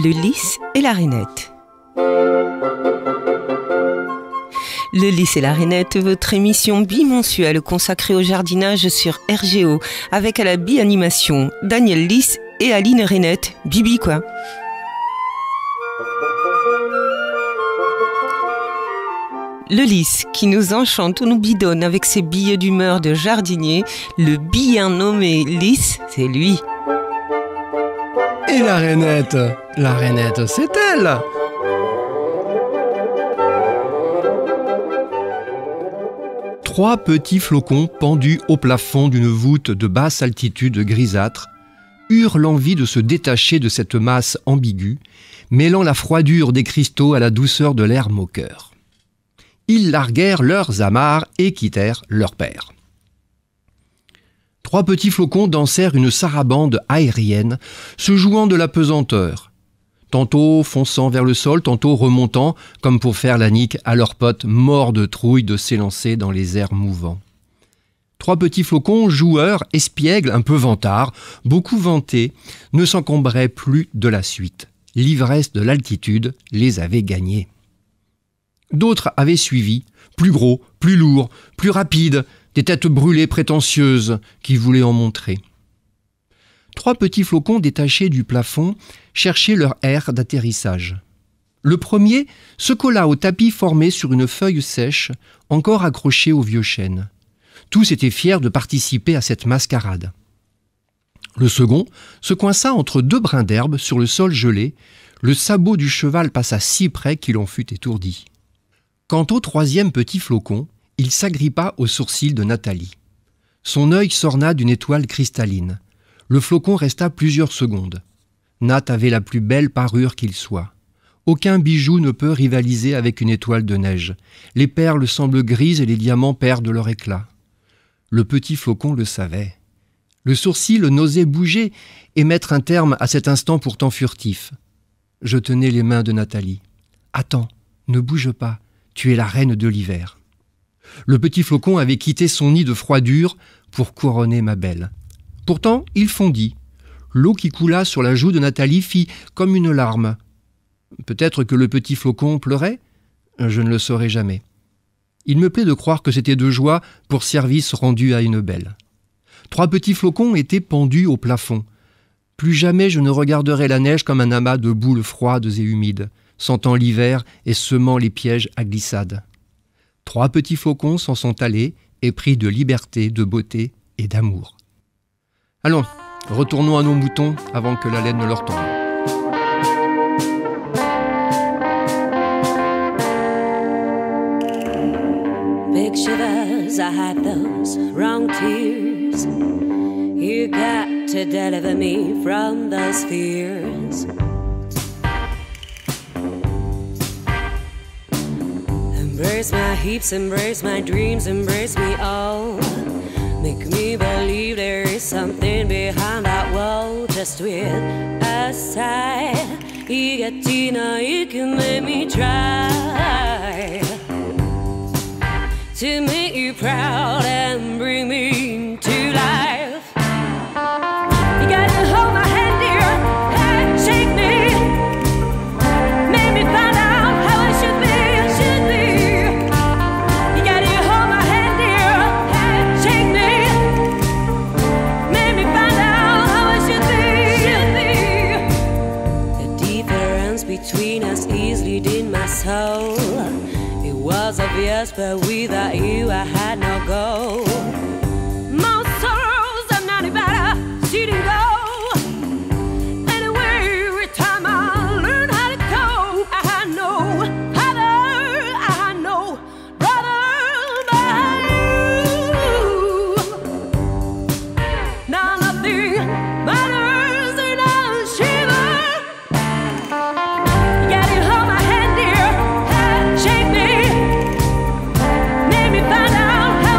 Le lys et la rainette. Le lys et la rainette, votre émission bimensuelle consacrée au jardinage sur RGO, avec à la bi-animation Daniel Lys et Aline Rainette. Bibi quoi. Le lys qui nous enchante ou nous bidonne avec ses billets d'humeur de jardinier, le bien nommé lys, c'est lui. Et la rainette, c'est elle. Trois petits flocons pendus au plafond d'une voûte de basse altitude grisâtre eurent l'envie de se détacher de cette masse ambiguë, mêlant la froidure des cristaux à la douceur de l'air moqueur. Ils larguèrent leurs amarres et quittèrent leur père. Trois petits flocons dansèrent une sarabande aérienne, se jouant de la pesanteur, tantôt fonçant vers le sol, tantôt remontant, comme pour faire la nique à leurs potes morts de trouille de s'élancer dans les airs mouvants. Trois petits flocons, joueurs, espiègles, un peu vantards, beaucoup vantés, ne s'encombraient plus de la suite. L'ivresse de l'altitude les avait gagnés. D'autres avaient suivi, plus gros, plus lourds, plus rapides, des têtes brûlées prétentieuses qui voulaient en montrer. Trois petits flocons détachés du plafond cherchaient leur aire d'atterrissage. Le premier se colla au tapis formé sur une feuille sèche, encore accrochée au vieux chêne. Tous étaient fiers de participer à cette mascarade. Le second se coinça entre deux brins d'herbe sur le sol gelé. Le sabot du cheval passa si près qu'il en fut étourdi. Quant au troisième petit flocon, il s'agrippa aux sourcils de Nathalie. Son œil s'orna d'une étoile cristalline. Le flocon resta plusieurs secondes. Nat avait la plus belle parure qu'il soit. Aucun bijou ne peut rivaliser avec une étoile de neige. Les perles semblent grises et les diamants perdent leur éclat. Le petit flocon le savait. Le sourcil n'osait bouger et mettre un terme à cet instant pourtant furtif. Je tenais les mains de Nathalie. « Attends, ne bouge pas. Tu es la reine de l'hiver. » Le petit flocon avait quitté son nid de froidure pour couronner ma belle. Pourtant, il fondit. L'eau qui coula sur la joue de Nathalie fit comme une larme. Peut-être que le petit flocon pleurait ? Je ne le saurai jamais. Il me plaît de croire que c'était de joie pour service rendu à une belle. Trois petits flocons étaient pendus au plafond. Plus jamais je ne regarderai la neige comme un amas de boules froides et humides, sentant l'hiver et semant les pièges à glissade. Trois petits flocons s'en sont allés, épris de liberté, de beauté et d'amour. Allons, retournons à nos moutons avant que la laine ne leur tombe. Big shivers, I had those wrong tears. You got to deliver me from those fears. Embrace my heaps, embrace my dreams, embrace me all. Make me believe there is something behind that wall. Just with a sigh, you get to know you can make me try to make you proud and bring me to life. You gotta hold my hand, dear, and shake me. Make me find out how I should be, I should be. You gotta hold my hand, dear, and shake me. Make me find out how I should be, should be. The difference between us is leading my soul. It was obvious, but without you I had no goal. Most sorrows are not better, shooting go. Anyway, every time I learn how to go, I know, brother, by you. Now nothing matters and I shiver. You gotta hold my hand, dear, and shake me. Make me find out how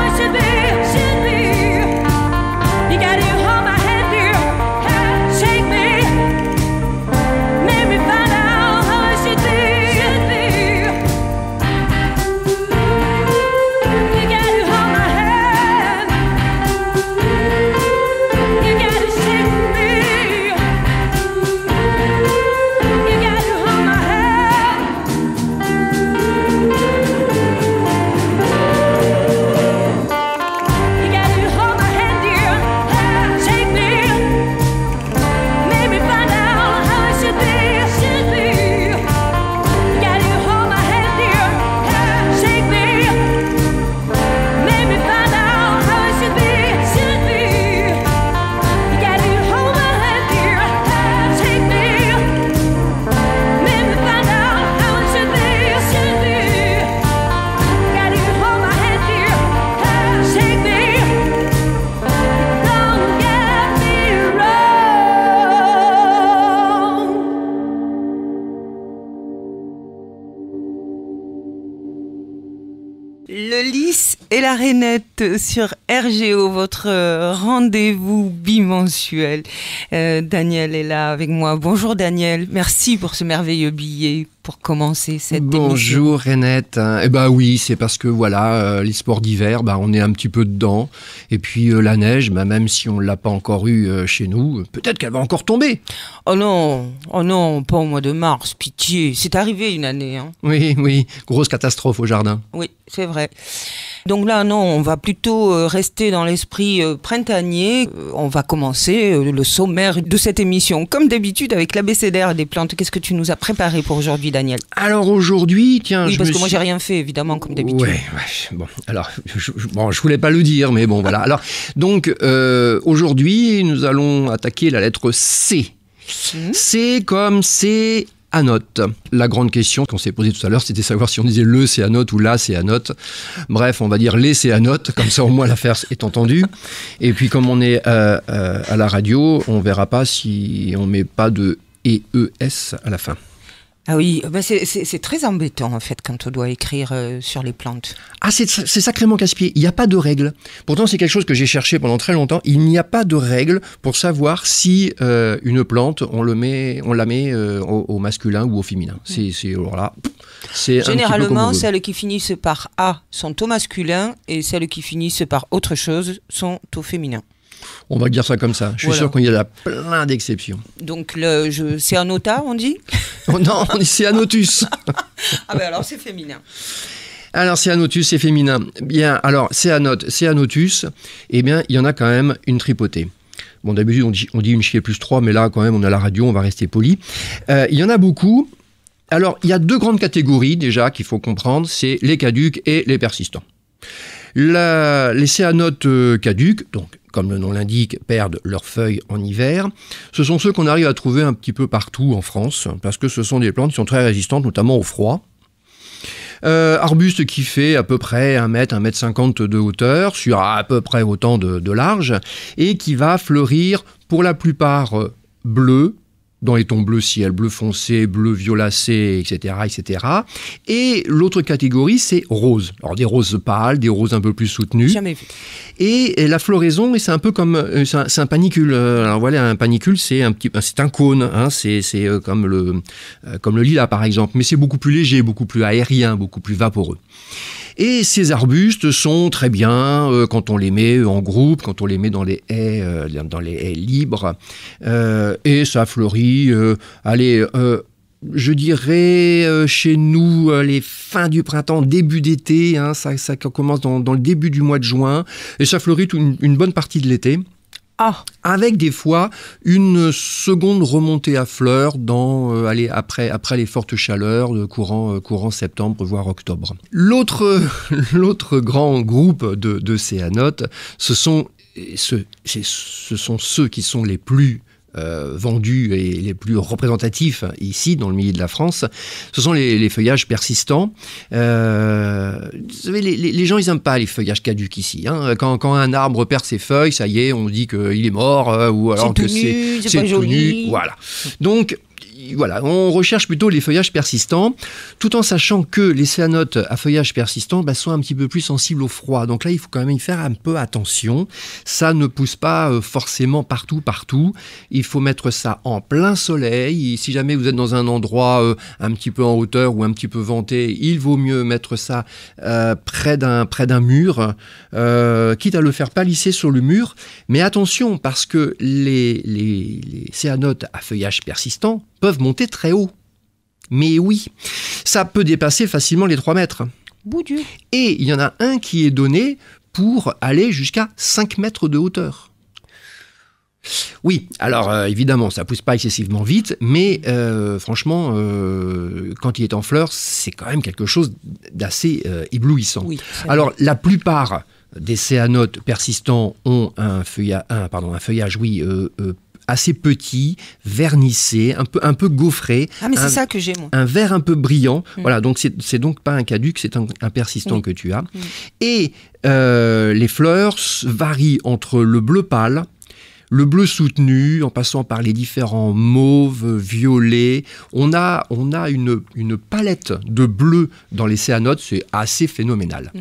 et la Rainette sur RGO, votre rendez-vous bimensuel. Daniel est là avec moi. Bonjour Daniel, merci pour ce merveilleux billet pour commencer cette émission. Bonjour Rainette. Eh ben oui, c'est parce que voilà, les sports d'hiver, on est un petit peu dedans. Et puis la neige, même si on l'a pas encore eu chez nous, peut-être qu'elle va encore tomber. Oh non, pas au mois de mars, pitié. C'est arrivé une année. Hein. Oui, grosse catastrophe au jardin. Oui, c'est vrai. Donc là, non, on va plutôt rester dans l'esprit printanier. On va commencer le sommaire de cette émission, comme d'habitude, avec l'abécédaire des plantes. Qu'est-ce que tu nous as préparé pour aujourd'hui, Daniel? Alors aujourd'hui, tiens... Oui, parce que moi, j'ai rien fait, évidemment, comme d'habitude. Ouais, bon, alors, je voulais pas le dire, mais bon, voilà. Alors, donc, aujourd'hui, nous allons attaquer la lettre C. C comme C... Anote. La grande question qu'on s'est posée tout à l'heure, c'était savoir si on disait le céanote ou la céanote. Bref, on va dire les céanotes, comme ça au moins l'affaire est entendue. Et puis comme on est à la radio, on verra pas si on met pas de EES à la fin. Ah oui, c'est très embêtant en fait quand on doit écrire sur les plantes. Ah, c'est sacrément casse-pied. Il n'y a pas de règle. Pourtant, c'est quelque chose que j'ai cherché pendant très longtemps. Il n'y a pas de règle pour savoir si une plante, on la met au masculin ou au féminin. Alors là, c'est généralement, celles qui finissent par A sont au masculin et celles qui finissent par autre chose sont au féminin. On va dire ça comme ça. Je suis sûr qu'il y a plein d'exceptions. Donc, c'est un ota, on dit? Oh non, c'est Anotus. Ah ben alors, c'est féminin. Alors, Céanotus, c'est féminin. Bien, alors, Céanotus, eh bien, il y en a quand même une tripotée. Bon, d'habitude, on dit une chier plus 3, mais là, quand même, on a la radio, on va rester poli. Il y en a beaucoup. Alors, il y a deux grandes catégories, déjà, qu'il faut comprendre. C'est les caducs et les persistants. Les céanotes caducs, donc, comme le nom l'indique, perdent leurs feuilles en hiver. Ce sont ceux qu'on arrive à trouver un petit peu partout en France, parce que ce sont des plantes qui sont très résistantes, notamment au froid. Arbuste qui fait à peu près 1 mètre, 1,50 m de hauteur, sur à peu près autant de large, et qui va fleurir pour la plupart bleu, dans les tons bleu ciel, bleu foncé, bleu violacé, etc., etc. Et l'autre catégorie, c'est rose. Alors des roses pâles, des roses un peu plus soutenues. Jamais vu. Et la floraison, c'est un peu comme c'est un panicule. Alors voilà, un panicule, c'est un cône. Hein, c'est comme le lilas par exemple, mais c'est beaucoup plus léger, beaucoup plus aérien, beaucoup plus vaporeux. Et ces arbustes sont très bien quand on les met en groupe, quand on les met dans les haies libres, et ça fleurit. Je dirais chez nous les fins du printemps, début d'été. Hein, ça commence dans le début du mois de juin, et ça fleurit une bonne partie de l'été. Ah. Avec des fois une seconde remontée à fleurs après les fortes chaleurs de courant septembre voire octobre. L'autre grand groupe de céanotes, ce sont ceux qui sont les plus vendus et les plus représentatifs ici dans le milieu de la France. Ce sont les feuillages persistants. Vous savez, les gens ils n'aiment pas les feuillages caducs ici. Hein. Quand un arbre perd ses feuilles, ça y est, on dit qu'il est mort ou alors que c'est pas joli. Voilà. Donc voilà, on recherche plutôt les feuillages persistants, tout en sachant que les céanotes à feuillage persistant sont un petit peu plus sensibles au froid. Donc là, il faut quand même y faire un peu attention. Ça ne pousse pas forcément partout. Il faut mettre ça en plein soleil. Et si jamais vous êtes dans un endroit un petit peu en hauteur ou un petit peu venté, il vaut mieux mettre ça près d'un mur, quitte à le faire palisser sur le mur. Mais attention, parce que les céanotes à feuillage persistant peuvent monter très haut. Mais oui, ça peut dépasser facilement les 3 mètres. Boudieu. Et il y en a un qui est donné pour aller jusqu'à 5 mètres de hauteur. Oui, alors évidemment, ça pousse pas excessivement vite, mais franchement, quand il est en fleurs, c'est quand même quelque chose d'assez éblouissant. Oui, alors, la plupart des céanotes persistants ont un feuillage assez petit, vernissé, un peu gaufré. Ah, mais c'est ça que j'ai, moi. Un vert un peu brillant. Voilà, donc c'est donc pas un caduc, c'est un persistant que tu as. Et les fleurs varient entre le bleu pâle, le bleu soutenu, en passant par les différents mauves, violets. On a une palette de bleu dans les céanotes, c'est assez phénoménal.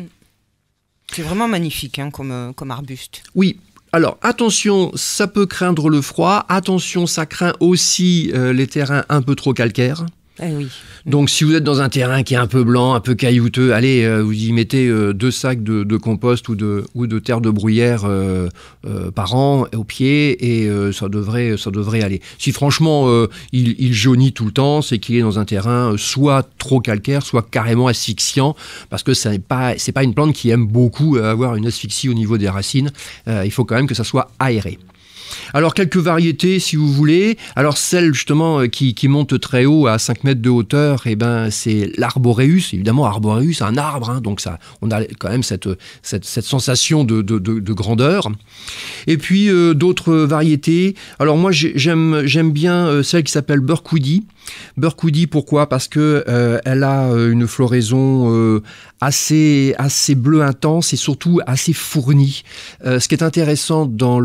C'est vraiment magnifique hein, comme arbuste. Oui. Alors, attention, ça peut craindre le froid. Attention, ça craint aussi les terrains un peu trop calcaires. Eh oui. Donc, si vous êtes dans un terrain qui est un peu blanc, un peu caillouteux, allez, vous y mettez 2 sacs de compost ou de terre de bruyère par an au pied et ça devrait aller. Si franchement il jaunit tout le temps, c'est qu'il est dans un terrain soit trop calcaire, soit carrément asphyxiant, parce que c'est pas une plante qui aime beaucoup avoir une asphyxie au niveau des racines. Il faut quand même que ça soit aéré. Alors, quelques variétés, si vous voulez. Alors, celle, justement, qui monte très haut, à 5 mètres de hauteur, eh ben, c'est l'arboreus. Évidemment, arboreus, un arbre, hein, donc ça, on a quand même cette sensation de grandeur. Et puis, d'autres variétés. Alors, moi, j'aime bien celle qui s'appelle Burkwoodie. Burkwoodie, pourquoi ? Parce que elle a une floraison assez bleu intense et surtout assez fournie. Ce qui est intéressant dans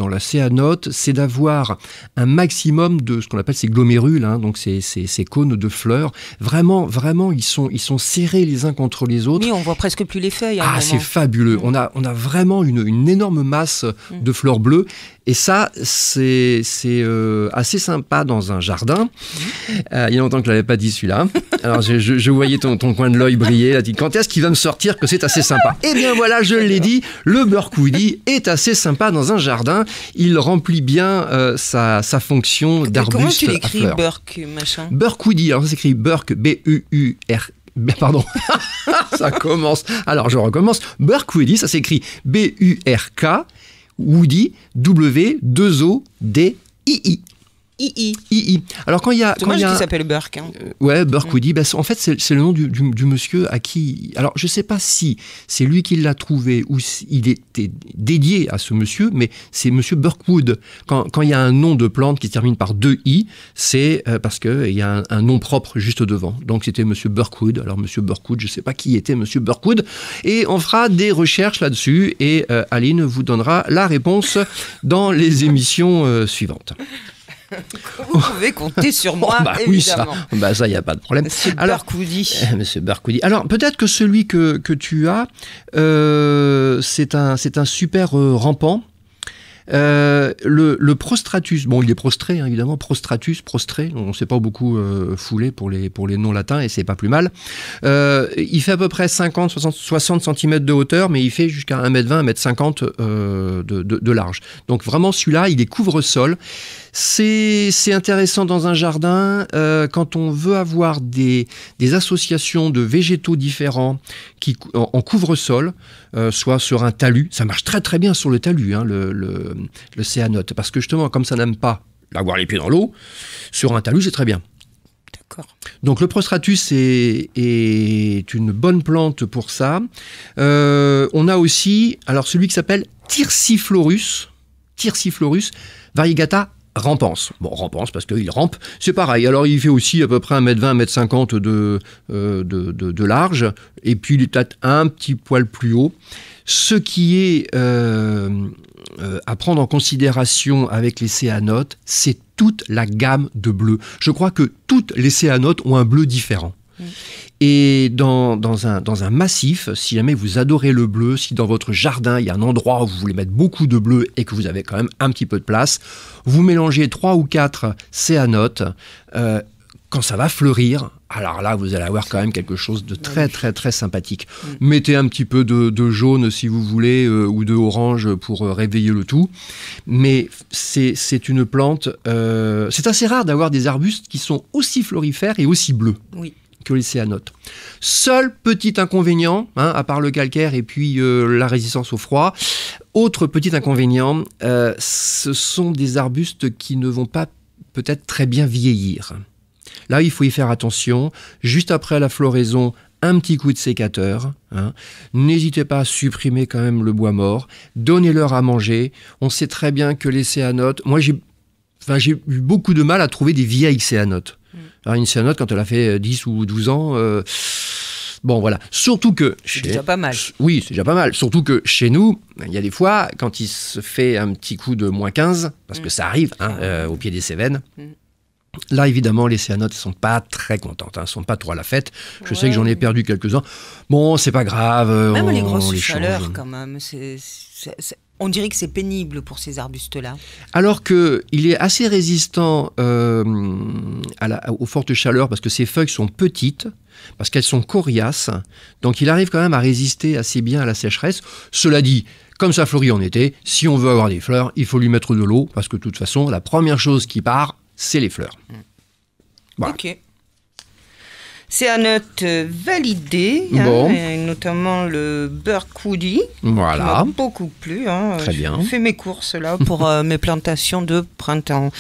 la céanote, c'est d'avoir un maximum de ce qu'on appelle ces glomérules, hein, donc ces cônes de fleurs. Vraiment, ils sont serrés les uns contre les autres. Oui, on voit presque plus les feuilles. C'est fabuleux. On a vraiment une énorme masse de fleurs bleues. Et ça, c'est assez sympa dans un jardin. Il y a longtemps que je ne l'avais pas dit celui-là. Alors, je voyais ton coin de l'œil briller. Là, quand est-ce qu'il va me sortir que c'est assez sympa ? Eh bien voilà, je l'ai dit, le Burkwoodie est assez sympa dans un jardin. Il remplit bien sa fonction d'arbuste à fleurs. Comment tu l'écris, Burk, machin ? Burkwoodie, alors ça s'écrit Burk, B-U-U-R. Pardon, ça commence. Alors, je recommence. Burkwoodie, ça s'écrit B-U-R-K. Woody, W-2-O-D-I-I. I. Alors quand il y a... Dommage qu'il s'appelle Burk. Hein. Ouais, Burkwoodie, en fait c'est le nom du monsieur à qui... Alors je sais pas si c'est lui qui l'a trouvé ou s'il était dédié à ce monsieur, mais c'est monsieur Burkwood. Quand il y a un nom de plante qui se termine par 2 I, c'est parce qu'il y a un nom propre juste devant. Donc c'était monsieur Burkwood. Alors monsieur Burkwood, je sais pas qui était monsieur Burkwood. Et on fera des recherches là-dessus et Aline vous donnera la réponse dans les émissions suivantes. Vous pouvez compter sur moi, évidemment. Oui, ça, il n'y a pas de problème. Monsieur Burkwoodie. Monsieur Burkwoodie. Alors, peut-être que celui que tu as, c'est un super rampant. Le prostratus, bon, il est prostré, hein, évidemment, prostratus, prostré, on ne s'est pas beaucoup foulé pour les noms latins et c'est pas plus mal. Il fait à peu près 60 cm de hauteur, mais il fait jusqu'à 1m20, 1m50 de large. Donc vraiment, celui-là, il est couvre-sol. C'est intéressant dans un jardin quand on veut avoir des associations de végétaux différents en couvre-sol, soit sur un talus. Ça marche très très bien sur le talus, hein, le céanote, parce que justement, comme ça n'aime pas avoir les pieds dans l'eau, sur un talus, c'est très bien. D'accord. Donc le prostratus est une bonne plante pour ça. On a aussi alors celui qui s'appelle Thyrsiflorus variegata rampans. Bon, rampans parce qu'il rampe, c'est pareil. Alors il fait aussi à peu près 1m20, 1m50 de large, et puis il est peut-être un petit poil plus haut. Ce qui est à prendre en considération avec les céanotes, c'est toute la gamme de bleus. Je crois que toutes les céanotes ont un bleu différent. Et dans un massif, si jamais vous adorez le bleu, si dans votre jardin il y a un endroit où vous voulez mettre beaucoup de bleu et que vous avez quand même un petit peu de place, vous mélangez 3 ou 4 céanotes. Quand ça va fleurir, alors là vous allez avoir quand même quelque chose de très très très sympathique. Mettez un petit peu de jaune si vous voulez ou de orange pour réveiller le tout. Mais c'est une plante, c'est assez rare d'avoir des arbustes qui sont aussi florifères et aussi bleus. Oui. Que les céanotes. Seul petit inconvénient, hein, à part le calcaire et puis la résistance au froid, autre petit inconvénient, ce sont des arbustes qui ne vont pas peut-être très bien vieillir. Là, il faut y faire attention. Juste après la floraison, un petit coup de sécateur. Hein. N'hésitez pas à supprimer quand même le bois mort. Donnez-leur à manger. On sait très bien que les céanotes... Moi, j'ai eu beaucoup de mal à trouver des vieilles céanotes. Alors, une céanote, quand elle a fait 10 ou 12 ans... Bon, voilà. Surtout que... C'est déjà pas mal. Oui, c'est déjà pas mal. Surtout que chez nous, il y a des fois, quand il se fait un petit coup de moins 15, parce que ça arrive, hein, au pied des Cévennes, Là, évidemment, les céanotes ne sont pas très contentes, elles ne sont pas trop à la fête. Je sais que j'en ai perdu quelques-uns. Bon, c'est pas grave. Même les on grosses les chaleurs, change. quand même. On dirait que c'est pénible pour ces arbustes-là. Alors qu'il est assez résistant aux fortes chaleurs parce que ses feuilles sont petites, parce qu'elles sont coriaces. Donc il arrive quand même à résister assez bien à la sécheresse. Cela dit, comme ça fleurit en été, si on veut avoir des fleurs, il faut lui mettre de l'eau parce que de toute façon, la première chose qui part, c'est les fleurs. Voilà. Ok. Céanote validé, Bon. et notamment le Burkwoody, qui Voilà. m'a beaucoup plu. Très bien. J'ai fait mes courses là pour mes plantations de printemps.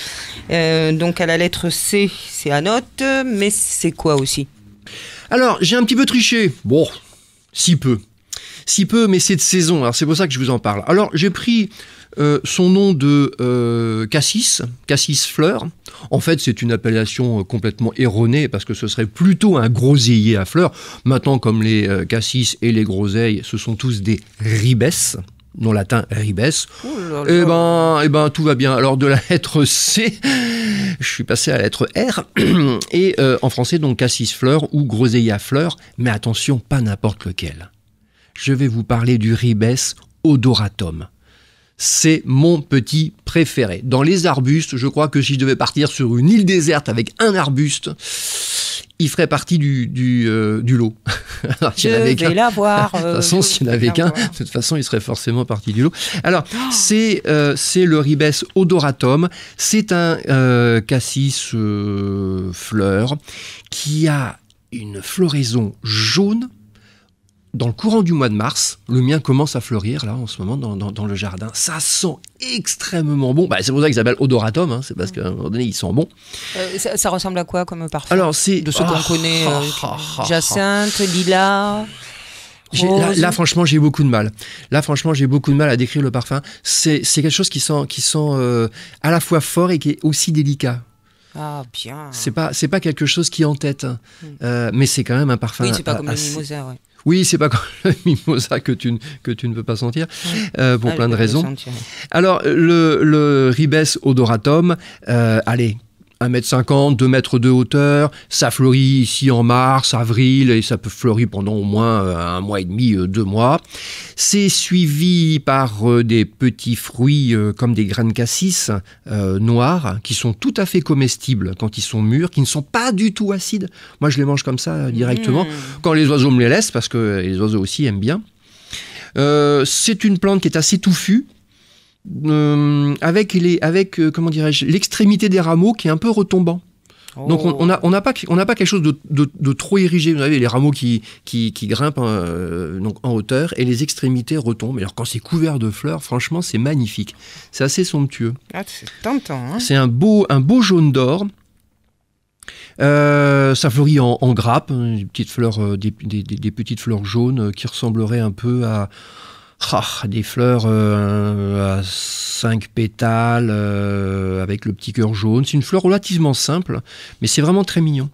Donc à la lettre C, céanote, mais c'est quoi aussi? Alors, j'ai un petit peu triché. Bon, si peu. Si peu, mais c'est de saison. Alors, c'est pour ça que je vous en parle. Alors, j'ai pris son nom de cassis fleur. En fait, c'est une appellation complètement erronée parce que ce serait plutôt un groseillier à fleurs. Maintenant, comme les cassis et les groseilles, ce sont tous des ribes, nom latin ribes. Eh ben, tout va bien. Alors, de la lettre C, je suis passé à la lettre R. Et en français, donc cassis fleur ou groseillier à fleurs. Mais attention, pas n'importe lequel. Je vais vous parler du ribes odoratum. C'est mon petit préféré. Dans les arbustes, je crois que si je devais partir sur une île déserte avec un arbuste, il ferait partie du lot. Alors, Je vais l'avoir. De toute façon, s'il n'y en avait qu'un, de toute façon, il serait forcément partie du lot. Alors, c'est le ribes odoratum. C'est un cassis fleur qui a une floraison jaune. Dans le courant du mois de mars, le mien commence à fleurir là en ce moment dans le jardin. Ça sent extrêmement bon. C'est pour ça qu'il s'appelle odoratum, c'est parce qu'à un moment donné il sent bon. Ça ressemble à quoi comme parfum? Alors c'est de ce qu'on connaît, jacinthe, lilas. Là, franchement, j'ai beaucoup de mal. À décrire le parfum. C'est quelque chose qui sent à la fois fort et qui est aussi délicat. Ah bien. C'est pas quelque chose qui entête, mais c'est quand même un parfum. Oui, c'est pas comme le mimosa, ouais. Oui, c'est pas comme le mimosa que tu ne peux pas sentir, pour plein de raisons. Sentir. Alors, le ribes odoratum, allez, 1,50 m, 2 mètres de hauteur, ça fleurit ici en mars, avril, et ça peut fleurir pendant au moins 1 mois et demi, 2 mois. C'est suivi par des petits fruits comme des graines cassis noirs, qui sont tout à fait comestibles quand ils sont mûrs, qui ne sont pas du tout acides. Moi, je les mange comme ça directement, quand les oiseaux me les laissent, parce que les oiseaux aussi aiment bien. C'est une plante qui est assez touffue, avec comment dirais-je, l'extrémité des rameaux qui est un peu retombant. Donc on n'a pas quelque chose de trop érigé. Vous savez, les rameaux qui grimpent donc en hauteur et les extrémités retombent. Alors quand c'est couvert de fleurs, franchement, c'est magnifique. C'est assez somptueux. Ah, c'est tentant, hein. C'est un beau jaune d'or. Ça fleurit en grappes, des petites fleurs, des petites fleurs jaunes qui ressembleraient un peu à des fleurs à 5 pétales avec le petit cœur jaune. C'est une fleur relativement simple, mais c'est vraiment très mignon.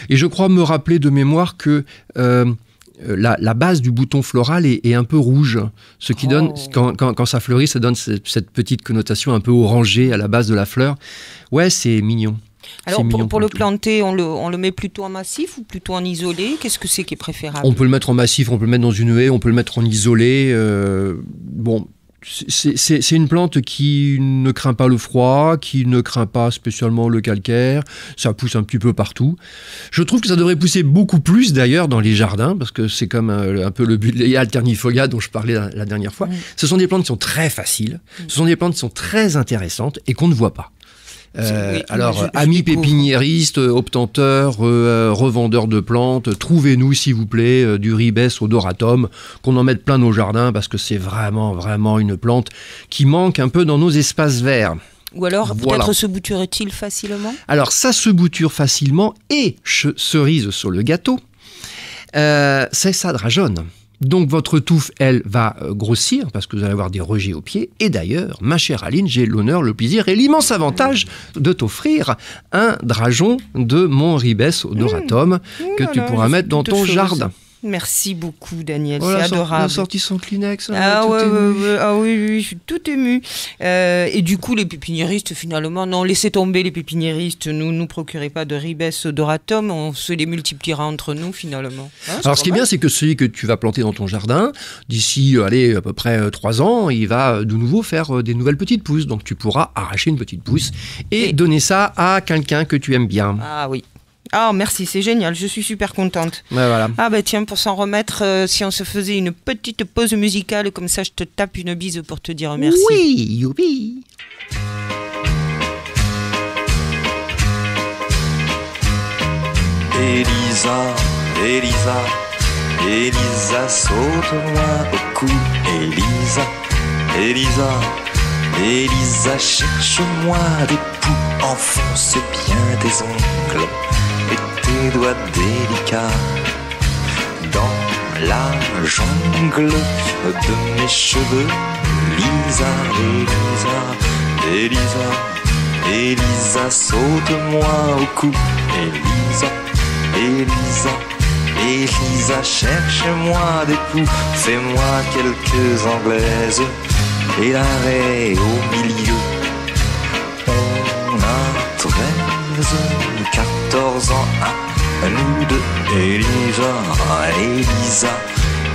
Et je crois me rappeler de mémoire que la base du bouton floral est un peu rouge, ce qui donne, quand ça fleurit, ça donne cette petite connotation un peu orangée à la base de la fleur. Ouais, c'est mignon. Alors pour le planter, on le met plutôt en massif ou plutôt en isolé? Qu'est-ce que c'est qui est préférable? On peut le mettre en massif, on peut le mettre dans une haie, on peut le mettre en isolé. C'est une plante qui ne craint pas le froid, qui ne craint pas spécialement le calcaire. Ça pousse un petit peu partout. Je trouve que ça devrait pousser beaucoup plus d'ailleurs dans les jardins, parce que c'est comme un peu le Buddleia alternifolia dont je parlais la dernière fois. Ce sont des plantes qui sont très faciles, ce sont des plantes qui sont très intéressantes et qu'on ne voit pas. Alors, amis pépiniéristes, obtenteurs, revendeurs de plantes, trouvez-nous s'il vous plaît du ribes odoratum, qu'on en mette plein nos jardins parce que c'est vraiment, vraiment une plante qui manque un peu dans nos espaces verts. Ou alors, Voilà. peut-être se bouture-t-il facilement? Alors, ça se bouture facilement et, cerise sur le gâteau, ça drageonne. Donc votre touffe, elle, va grossir parce que vous allez avoir des rejets au pied. Et d'ailleurs, ma chère Aline, j'ai l'honneur, le plaisir et l'immense avantage de t'offrir un drageon de mon ribes odoratum que tu pourras mettre dans ton jardin. Merci beaucoup, Daniel. Voilà, c'est adorable. Elle a sorti son Kleenex. Ah, tout ouais, ému. ouais, ouais. Ah oui, je suis tout ému. Et du coup, les pépiniéristes, finalement, non, laissez tomber les pépiniéristes. Nous procurez pas de ribes odoratum. On se les multipliera entre nous, finalement. Hein, Alors, ce qui est bien, c'est que celui que tu vas planter dans ton jardin, d'ici, à peu près 3 ans, il va de nouveau faire des nouvelles petites pousses. Donc, tu pourras arracher une petite pousse et donner ça à quelqu'un que tu aimes bien. Ah oui. Ah, merci, c'est génial, je suis super contente. Ouais, voilà. Ah bah tiens, pour s'en remettre, si on se faisait une petite pause musicale, comme ça je te tape une bise pour te dire merci. Oui, youpi. Elisa, Elisa, Elisa, saute-moi au cou. Elisa, Elisa, Elisa, cherche-moi des poux. Enfonce bien tes ongles et tes doigts délicats dans la jungle de mes cheveux. Lisa, Elisa, Elisa, Elisa, saute-moi au cou. Elisa, Elisa, Elisa, cherche-moi des poux. Fais-moi quelques anglaises et l'arrêt au milieu. On a 13, 14 ans à nous deux. Elisa, Elisa,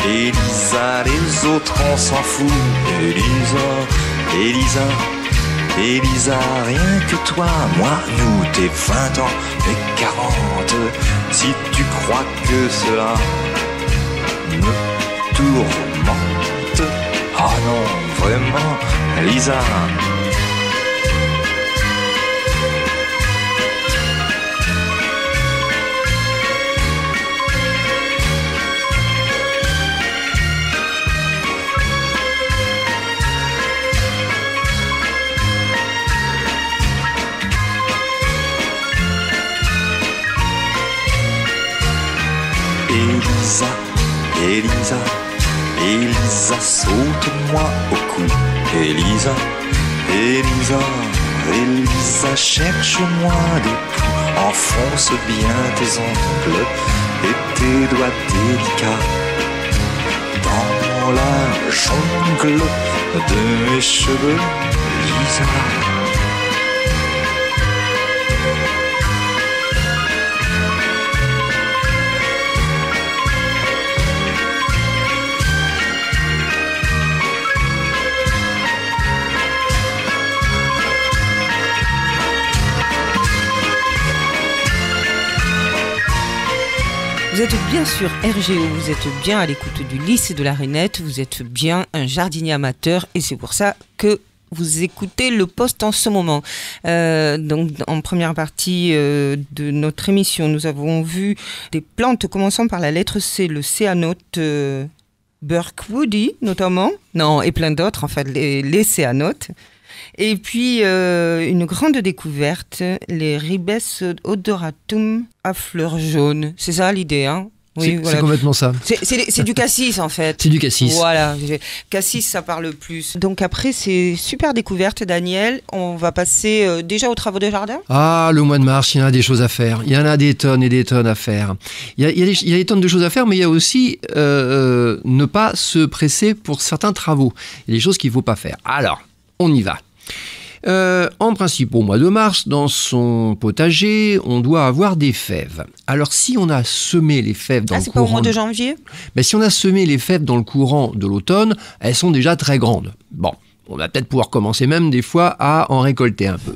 Elisa, les autres on s'en fout. Elisa, Elisa, Elisa, rien que toi, moi, nous, t'es 20 ans et 40. Si tu crois que cela me tourmente, oh non, vraiment, Lisa. Elisa, Elisa, Elisa, saute-moi au cou. Elisa, Elisa, Elisa, cherche-moi des poux. Enfonce bien tes ongles et tes doigts délicats dans la jungle de mes cheveux. Lisa. Vous êtes bien sur RGO, vous êtes bien à l'écoute du lycée de la Rainette, vous êtes bien un jardinier amateur et c'est pour ça que vous écoutez le poste en ce moment. Donc en première partie de notre émission, nous avons vu des plantes commençant par la lettre C, le céanote Burkwoody notamment, non et plein d'autres, en fait les céanotes. Et puis, une grande découverte, les ribes odoratum à fleurs jaunes. C'est ça l'idée, hein? Oui, c'est voilà. complètement ça. C'est du cassis, en fait. C'est du cassis. Voilà, cassis, ça parle plus. Donc après ces super découvertes, Daniel, on va passer déjà aux travaux de jardin? Ah, le mois de mars, il y en a des choses à faire. Il y en a des tonnes et des tonnes à faire. Il y a des tonnes de choses à faire, mais il y a aussi ne pas se presser pour certains travaux. Il y a des choses qu'il ne faut pas faire. Alors, on y va. En principe, au mois de mars, dans son potager, on doit avoir des fèves. Alors, si on a semé les fèves dans le c'est pas au courant... mois de janvier? Mais si on a semé les fèves dans le courant de l'automne, elles sont déjà très grandes. Bon, on va peut-être pouvoir commencer même des fois à en récolter un peu.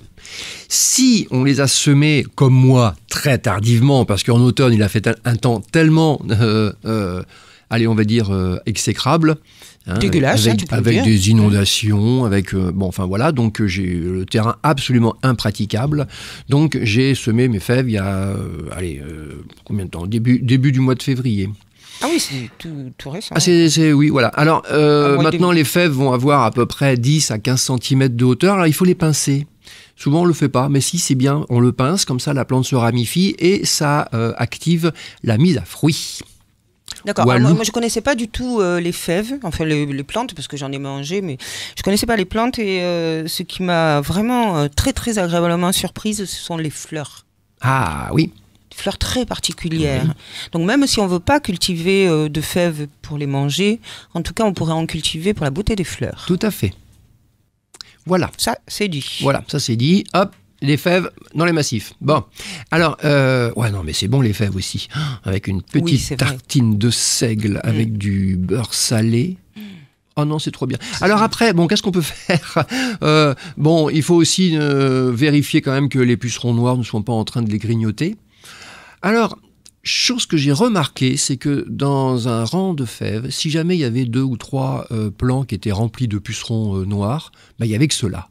Si on les a semées, comme moi, très tardivement, parce qu'en automne, il a fait un temps tellement... allez, on va dire exécrable. Hein, dégueulasse, avec des inondations, avec bon, enfin voilà, donc j'ai le terrain absolument impraticable. Donc j'ai semé mes fèves il y a combien de temps, début du mois de février. Ah oui, c'est tout récent. Ah, oui, voilà. Alors maintenant les fèves vont avoir à peu près 10 à 15 cm de hauteur. Alors il faut les pincer. Souvent on le fait pas, mais si c'est bien, on le pince, comme ça la plante se ramifie et ça active la mise à fruit. D'accord. Moi, je connaissais pas du tout les fèves, enfin les plantes, parce que j'en ai mangé, mais je connaissais pas les plantes. Et ce qui m'a vraiment très très agréablement surprise, ce sont les fleurs. Ah oui. fleurs très particulières. Donc même si on veut pas cultiver de fèves pour les manger, en tout cas on pourrait en cultiver pour la beauté des fleurs. Tout à fait. Voilà. Ça, c'est dit. Voilà, ça c'est dit. Hop, les fèves dans les massifs. Bon, alors, ouais, non, mais c'est bon les fèves aussi. Avec une petite Oui, c'est vrai. tartine de seigle avec du beurre salé. Oh non, c'est trop bien. Alors après, bon, qu'est-ce qu'on peut faire? Bon, il faut aussi vérifier quand même que les pucerons noirs ne sont pas en train de les grignoter. Alors, chose que j'ai remarqué, c'est que dans un rang de fèves, si jamais il y avait 2 ou 3 plants qui étaient remplis de pucerons noirs, ben, il n'y avait que ceux-là.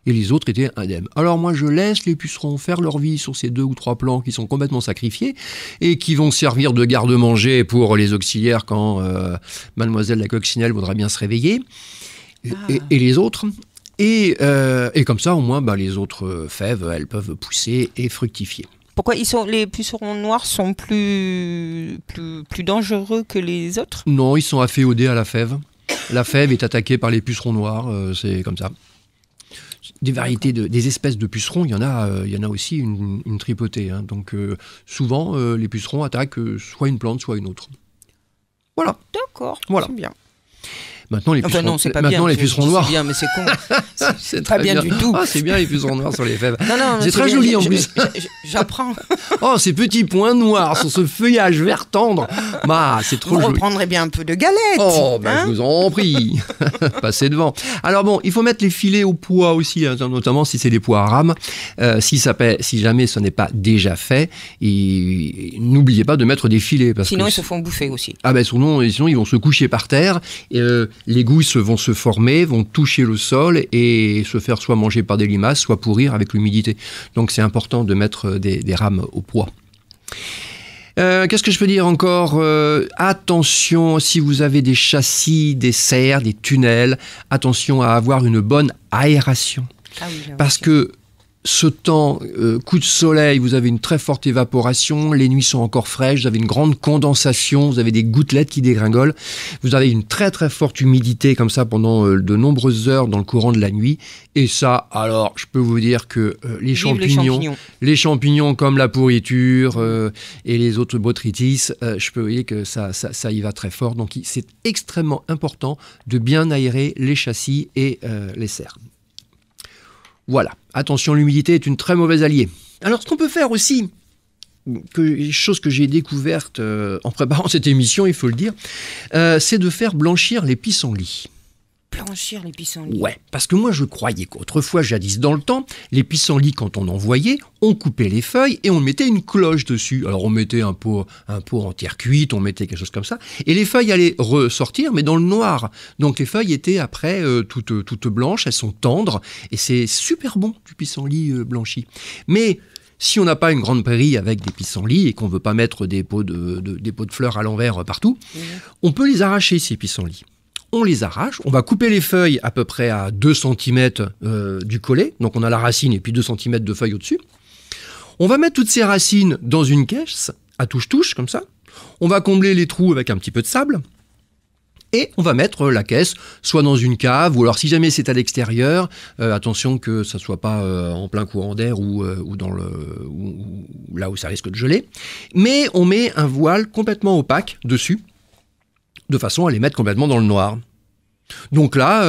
Et les autres étaient indemnes. Alors moi, je laisse les pucerons faire leur vie sur ces 2 ou 3 plants qui sont complètement sacrifiés et qui vont servir de garde-manger pour les auxiliaires quand mademoiselle la coccinelle voudra bien se réveiller. Et les autres. Et comme ça, au moins, bah, les autres fèves, elles peuvent pousser et fructifier. Pourquoi les pucerons noirs sont plus dangereux que les autres? Non, ils sont afféodés à la fève. La fève est attaquée par les pucerons noirs, c'est comme ça. Des variétés, des espèces de pucerons, il y en a aussi une tripotée. Hein. Donc souvent, les pucerons attaquent soit une plante, soit une autre. Voilà. D'accord, Voilà. c'est bien. Maintenant, les pucerons, non, c'est pas maintenant, bien. les pucerons noirs. C'est bien, mais c'est con. C'est pas très bien du tout. Ah, c'est bien les pucerons noirs sur les fèves. Non, C'est très bien, joli en plus. J'apprends. Oh, ces petits points noirs sur ce feuillage vert tendre. Bah, c'est trop Vous joli. reprendrez bien un peu de galette. Oh, ben hein, je vous en prie. Passez devant. Alors bon, il faut mettre les filets au pois aussi, hein, notamment si c'est des pois à rame. Si jamais ce n'est pas déjà fait, et n'oubliez pas de mettre des filets. Parce Sinon, que ils se font bouffer aussi. Ah ben sinon ils vont se coucher par terre, et, les gousses vont se former, vont toucher le sol et se faire soit manger par des limaces, soit pourrir avec l'humidité. Donc c'est important de mettre des rames au pois. Qu'est-ce que je peux dire encore? Attention, si vous avez des châssis, des serres, des tunnels, attention à avoir une bonne aération. Ah oui, Parce que ce temps, coup de soleil, vous avez une très forte évaporation, les nuits sont encore fraîches, vous avez une grande condensation, vous avez des gouttelettes qui dégringolent, vous avez une très très forte humidité comme ça pendant de nombreuses heures dans le courant de la nuit. Et ça, alors, je peux vous dire que les champignons comme la pourriture et les autres botrytis, je peux vous dire que ça y va très fort. Donc c'est extrêmement important de bien aérer les châssis et les serres. Voilà, attention, l'humidité est une très mauvaise alliée. Alors, ce qu'on peut faire aussi, chose que j'ai découverte en préparant cette émission, il faut le dire, c'est de faire blanchir les pissenlits. Blanchir les pissenlits. Ouais, parce que moi je croyais qu'autrefois, jadis dans le temps, les pissenlits, quand on en voyait, on coupait les feuilles et on mettait une cloche dessus. Alors on mettait un pot en terre cuite, on mettait quelque chose comme ça, et les feuilles allaient ressortir, mais dans le noir. Donc les feuilles étaient après toutes blanches, elles sont tendres, et c'est super bon du pissenlit blanchi. Mais si on n'a pas une grande prairie avec des pissenlits et qu'on ne veut pas mettre des pots de fleurs à l'envers partout, on peut les arracher, ces pissenlits. On les arrache, on va couper les feuilles à peu près à 2 cm du collet, donc on a la racine et puis 2 cm de feuilles au-dessus. On va mettre toutes ces racines dans une caisse, à touche-touche, comme ça. On va combler les trous avec un petit peu de sable. Et on va mettre la caisse soit dans une cave, ou alors si jamais c'est à l'extérieur, attention que ça ne soit pas en plein courant d'air ou là où ça risque de geler. Mais on met un voile complètement opaque dessus, de façon à les mettre complètement dans le noir. Donc là,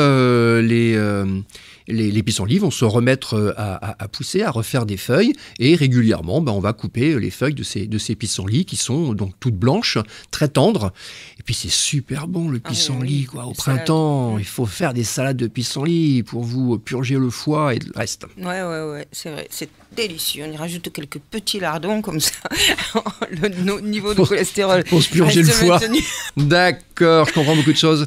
les pissenlits vont se remettre à pousser, à refaire des feuilles, et régulièrement, on va couper les feuilles de ces pissenlits qui sont donc toutes blanches, très tendres. Et puis c'est super bon le pissenlit, quoi. Au printemps, il faut faire des salades de pissenlit pour vous purger le foie et le reste. Ouais, c'est vrai, c'est délicieux. On y rajoute quelques petits lardons comme ça, le niveau de cholestérol. Pour se purger le foie. D'accord, je comprends beaucoup de choses.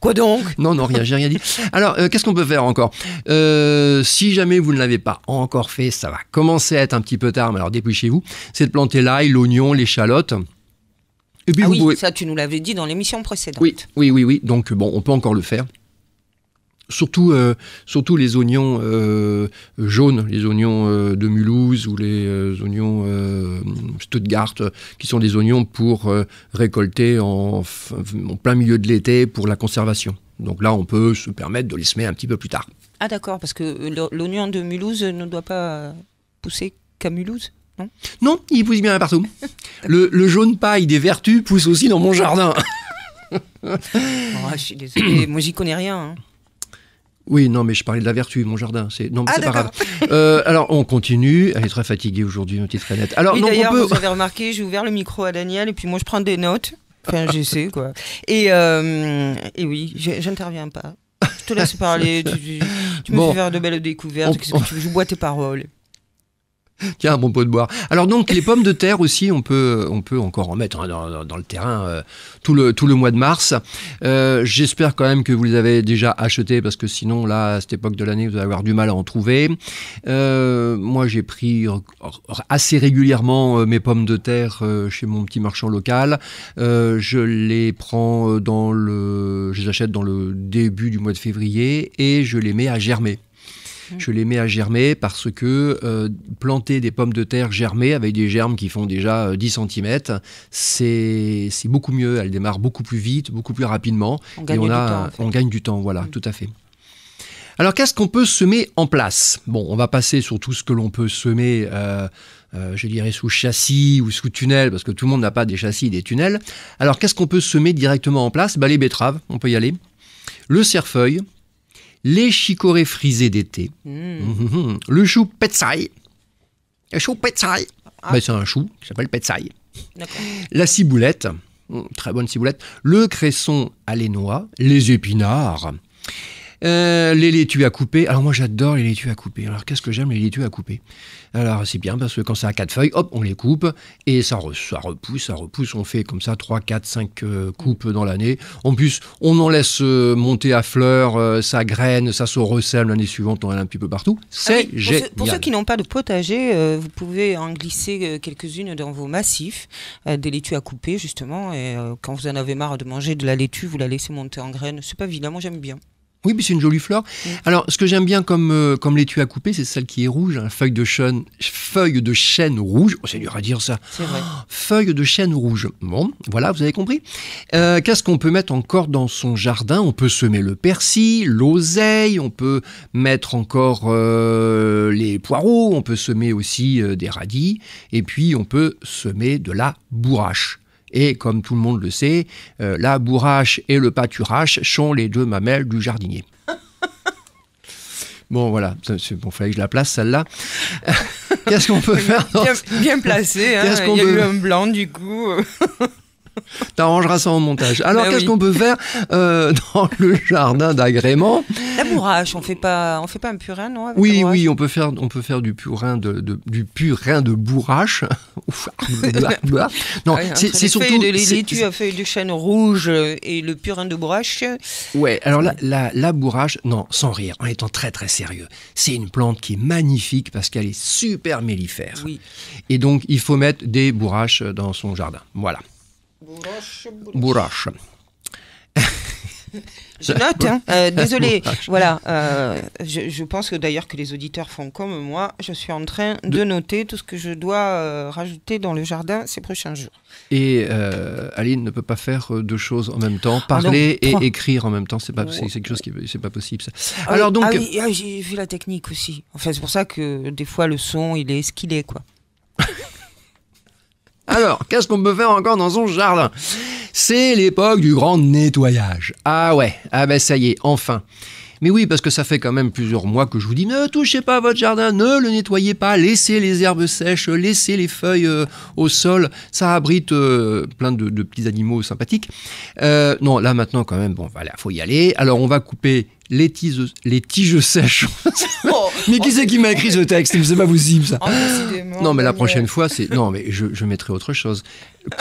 Quoi donc? Non, rien, j'ai rien dit. Alors, qu'est-ce qu'on peut faire encore? Si jamais vous ne l'avez pas encore fait, ça va commencer à être un petit peu tard, mais alors dépêchez-vous. C'est de planter l'ail, l'oignon, l'échalote. Et puis vous pouvez... ça tu nous l'avais dit dans l'émission précédente. Oui. Donc bon, on peut encore le faire. Surtout les oignons jaunes, les oignons de Mulhouse ou les oignons Stuttgart, qui sont des oignons pour récolter en plein milieu de l'été pour la conservation. Donc là, on peut se permettre de les semer un petit peu plus tard. Ah d'accord, parce que l'oignon de Mulhouse ne doit pas pousser qu'à Mulhouse? Non, il pousse bien partout. Le jaune paille des vertus pousse aussi dans mon jardin. Je suis désolée, moi j'y connais rien. Hein. Oui, non, mais je parlais de la vertu, mon jardin. Non, mais c'est pas grave. Alors, on continue. Elle est très fatiguée aujourd'hui, notre petite Renette. Alors, oui, donc, d'ailleurs, on peut... vous avez remarqué, j'ai ouvert le micro à Daniel et puis moi je prends des notes. Enfin, j'essaie, quoi. Et oui, j'interviens pas. Je te laisse parler. Tu me fais faire de belles découvertes. Je bois tes paroles. Tiens, un bon pot de boire. Alors donc, les pommes de terre aussi, on peut encore en mettre dans le terrain tout le mois de mars. J'espère quand même que vous les avez déjà achetées parce que sinon, là, à cette époque de l'année, vous allez avoir du mal à en trouver. Moi, j'ai pris assez régulièrement mes pommes de terre chez mon petit marchand local. Je les prends je les achète dans le début du mois de février et je les mets à germer. Je les mets à germer parce que planter des pommes de terre germées avec des germes qui font déjà 10 cm, c'est beaucoup mieux. Elles démarrent beaucoup plus vite, beaucoup plus rapidement. On gagne du temps, voilà, tout à fait. Alors, qu'est-ce qu'on peut semer en place ? Bon, on va passer sur tout ce que l'on peut semer, je dirais, sous châssis ou sous tunnel, parce que tout le monde n'a pas des châssis et des tunnels. Alors, qu'est-ce qu'on peut semer directement en place ? Les betteraves, on peut y aller. Le cerfeuil. Les chicorées frisées d'été, le chou petsaï, c'est un chou qui s'appelle petsaï, la ciboulette, très bonne ciboulette, le cresson à l'énois, les épinards, les laitues à couper. Alors moi j'adore les laitues à couper. Alors qu'est-ce que j'aime les laitues à couper ? Alors c'est bien parce que quand ça a 4 feuilles, hop, on les coupe et ça repousse. On fait comme ça 3, 4, 5 coupes dans l'année. En plus, on en laisse monter à fleurs, ça graine, ça se recèle l'année suivante, on en a un petit peu partout. C'est génial. Pour ceux qui n'ont pas de potager, vous pouvez en glisser quelques-unes dans vos massifs, des laitues à couper justement. Et quand vous en avez marre de manger de la laitue, vous la laissez monter en graines. C'est pas vilain, moi j'aime bien. Oui, puis c'est une jolie fleur. Alors, ce que j'aime bien comme laitue à couper, c'est celle qui est rouge, hein, feuille de chêne rouge. Oh, c'est dur à dire ça. C'est vrai. Feuille de chêne rouge. Bon, voilà, vous avez compris. Qu'est-ce qu'on peut mettre encore dans son jardin ? On peut semer le persil, l'oseille, on peut mettre encore les poireaux, on peut semer aussi des radis, et puis on peut semer de la bourrache. Et comme tout le monde le sait, la bourrache et le pâturage sont les 2 mamelles du jardinier. Bon, voilà, fallait que je la place, celle-là. Qu'est-ce qu'on peut faire bien placé, hein. Il y a eu un blanc, du coup. T'arrangeras ça en montage. Alors, qu'est-ce qu'on peut faire dans le jardin d'agrément ? La bourrache, on fait pas un purin, non ? Oui, on peut faire du purin de bourrache. Non, c'est surtout les laitues à feuilles de chêne rouge et le purin de bourrache. Ouais, alors la bourrache, non, sans rire, en étant très très sérieux, c'est une plante qui est magnifique parce qu'elle est super mellifère. Oui. Et donc, il faut mettre des bourraches dans son jardin. Voilà. Bourrache. Je note, hein. Désolé. Voilà. Je pense que d'ailleurs que les auditeurs font comme moi. Je suis en train de noter tout ce que je dois rajouter dans le jardin ces prochains jours. Et Aline ne peut pas faire 2 choses en même temps, parler et écrire en même temps. C'est quelque chose qui c'est pas possible. Ça. Alors donc. J'ai vu la technique aussi. Enfin, c'est pour ça que des fois le son il est ce qu'il est, quoi. Alors, qu'est-ce qu'on peut faire encore dans son jardin ? C'est l'époque du grand nettoyage. Ah ouais, ça y est, enfin. Mais oui, parce que ça fait quand même plusieurs mois que je vous dis, ne touchez pas votre jardin, ne le nettoyez pas, laissez les herbes sèches, laissez les feuilles au sol, ça abrite plein de petits animaux sympathiques. Non, là maintenant quand même, bon voilà, faut y aller. Alors on va couper les tiges sèches. Mais qui c'est qui m'a écrit ce texte ? C'est pas possible ça. Non, mais la prochaine fois, non, mais je mettrai autre chose.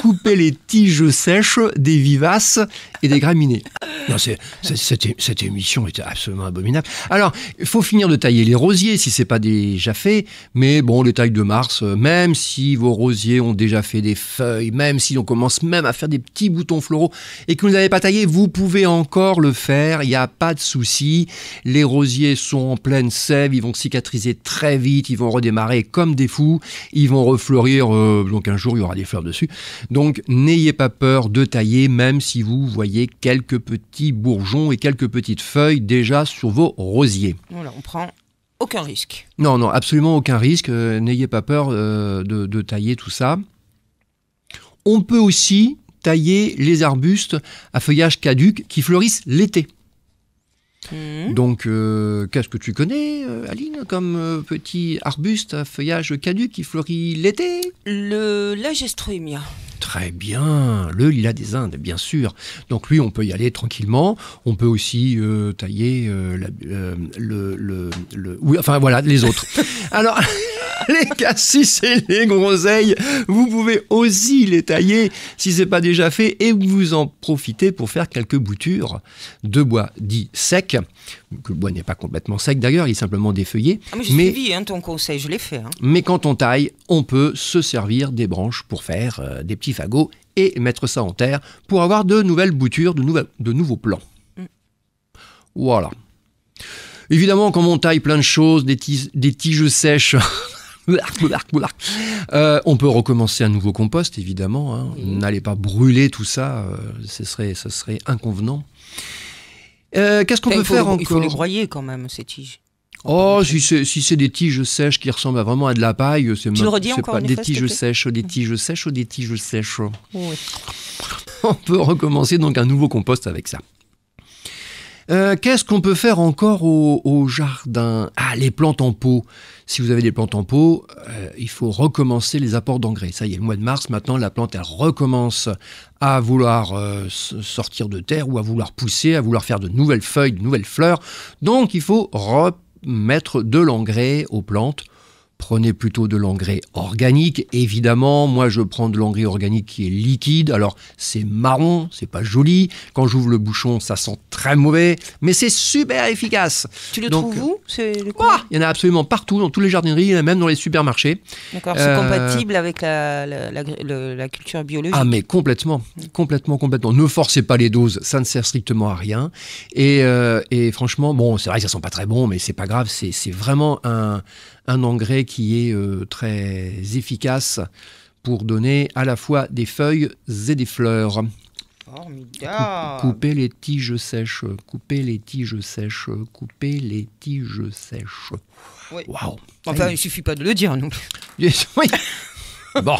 Couper les tiges sèches des vivaces et des graminées. Non, cette émission était absolument abominable. Alors, il faut finir de tailler les rosiers si c'est pas déjà fait. Mais bon, les tailles de mars, même si vos rosiers ont déjà fait des feuilles, même si on commence même à faire des petits boutons floraux et que vous ne les avez pas taillés, vous pouvez encore le faire. Il n'y a pas de souci. Les rosiers sont en pleine sève, ils vont cicatriser très vite, ils vont redémarrer comme des fous, ils vont refleurir, donc un jour il y aura des fleurs dessus. Donc n'ayez pas peur de tailler, même si vous voyez quelques petits bourgeons et quelques petites feuilles déjà sur vos rosiers. Voilà, on prend Aucun risque. Non, non, absolument aucun risque. N'ayez pas peur de tailler tout ça. On peut aussi tailler les arbustes à feuillage caduc qui fleurissent l'été. Donc, qu'est-ce que tu connais, Aline, comme petit arbuste à feuillage caduc qui fleurit l'été? Le Lagestremia. Très bien, le lilas des Indes, bien sûr. Donc lui, on peut y aller tranquillement. On peut aussi tailler oui, enfin voilà, les autres. Alors, les cassis et les groseilles, vous pouvez aussi les tailler si c'est pas déjà fait et vous en profitez pour faire quelques boutures de bois dit sec. Que le bois n'est pas complètement sec d'ailleurs, il est simplement défeuillé. Ah, mais j'ai suivi ton conseil, je l'ai fait. Mais quand on taille, on peut se servir des branches pour faire des petits fagots et mettre ça en terre pour avoir de nouvelles boutures, de nouveaux plants. Voilà. Évidemment, comme on taille plein de choses, des tiges sèches, on peut recommencer un nouveau compost, évidemment. Hein. N'allez pas brûler tout ça, ce serait inconvenant. Qu'est-ce qu'on peut faire encore? Il faut les broyer quand même, ces tiges. Oh, si c'est des tiges sèches qui ressemblent vraiment à de la paille, c'est encore des tiges sèches, des tiges sèches ou des tiges sèches. Oui. On peut recommencer donc un nouveau compost avec ça. Qu'est-ce qu'on peut faire encore au jardin? Ah, les plantes en pot. Si vous avez des plantes en pot, il faut recommencer les apports d'engrais. Ça y est, le mois de mars, maintenant, la plante, elle recommence à vouloir sortir de terre ou à vouloir pousser, à vouloir faire de nouvelles feuilles, de nouvelles fleurs. Donc, il faut remettre de l'engrais aux plantes. Prenez plutôt de l'engrais organique, évidemment. Moi, je prends de l'engrais organique qui est liquide. Alors, c'est marron, c'est pas joli. Quand j'ouvre le bouchon, ça sent très mauvais, mais c'est super efficace. Tu le trouves où? Il y en a absolument partout, dans toutes les jardineries, même dans les supermarchés. D'accord, c'est compatible avec la culture biologique. Ah, mais complètement. Ne forcez pas les doses, ça ne sert strictement à rien. Et franchement, bon, c'est vrai que ça sent pas très bon, mais c'est pas grave. C'est vraiment un engrais qui est très efficace pour donner à la fois des feuilles et des fleurs. Formidable. Coupez les tiges sèches, coupez les tiges sèches, coupez les tiges sèches. Oui. Waouh. Enfin, il suffit pas de le dire non plus. Oui. Bon.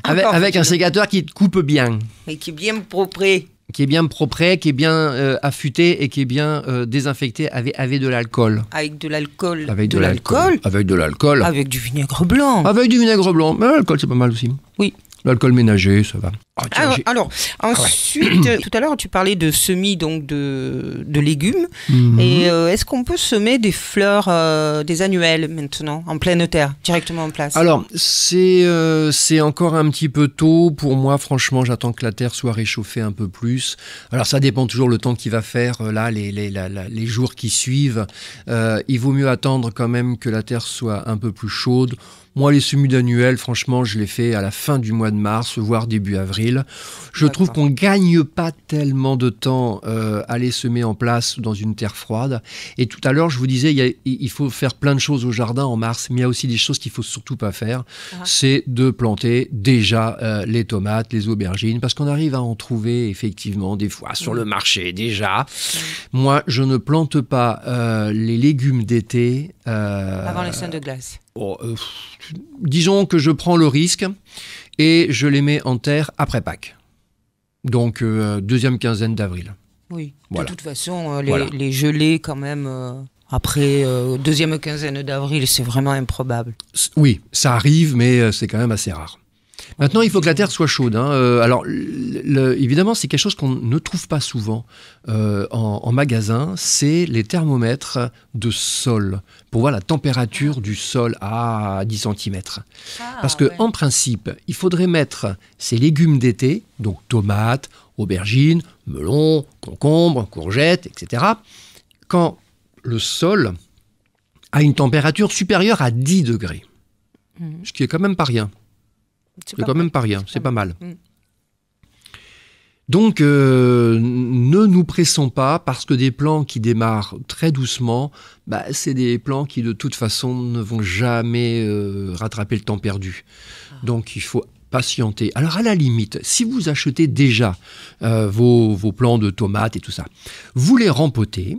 Avec un sécateur qui coupe bien. Et qui est bien propre. Qui est bien propre, qui est bien affûté et qui est bien désinfecté avec de l'alcool. Avec de l'alcool. Avec de l'alcool. Avec de l'alcool. Avec du vinaigre blanc. Avec du vinaigre blanc. Mais l'alcool, c'est pas mal aussi. Oui. L'alcool ménager, ça va. Alors, ensuite, tout à l'heure, tu parlais de semis donc de légumes. Et est-ce qu'on peut semer des fleurs, des annuelles maintenant, en pleine terre, directement en place? Alors, c'est encore un petit peu tôt. Pour moi, franchement, j'attends que la terre soit réchauffée un peu plus. Alors, ça dépend toujours le temps qu'il va faire, là, les jours qui suivent. Il vaut mieux attendre quand même que la terre soit un peu plus chaude. Moi, les semis d'annuels, franchement, je les fais à la fin du mois de mars, voire début avril. Je trouve qu'on ne gagne pas tellement de temps à les semer en place dans une terre froide. Et tout à l'heure, je vous disais, il faut faire plein de choses au jardin en mars, mais il y a aussi des choses qu'il ne faut surtout pas faire. C'est de planter déjà les tomates, les aubergines, parce qu'on arrive à en trouver effectivement des fois sur le marché déjà. Moi, je ne plante pas les légumes d'été. Avant les seins de glace. Disons que je prends le risque et je les mets en terre après Pâques. Donc, deuxième quinzaine d'avril. Oui, voilà. De toute façon, les gelées quand même, après deuxième quinzaine d'avril, c'est vraiment improbable. Oui, ça arrive, mais c'est quand même assez rare. Maintenant, il faut que la terre soit chaude. Alors, évidemment, c'est quelque chose qu'on ne trouve pas souvent en magasin, c'est les thermomètres de sol, pour voir la température du sol à 10 cm. Parce qu'en principe, il faudrait mettre ces légumes d'été, donc tomates, aubergines, melons, concombres, courgettes, etc., quand le sol a une température supérieure à 10 degrés. Ce qui est quand même pas rien. C'est quand même pas rien, c'est pas mal. Donc, ne nous pressons pas, parce que des plants qui démarrent très doucement, c'est des plants qui de toute façon ne vont jamais rattraper le temps perdu. Donc, il faut patienter. Alors, à la limite, si vous achetez déjà vos plants de tomates et tout ça, vous les rempotez,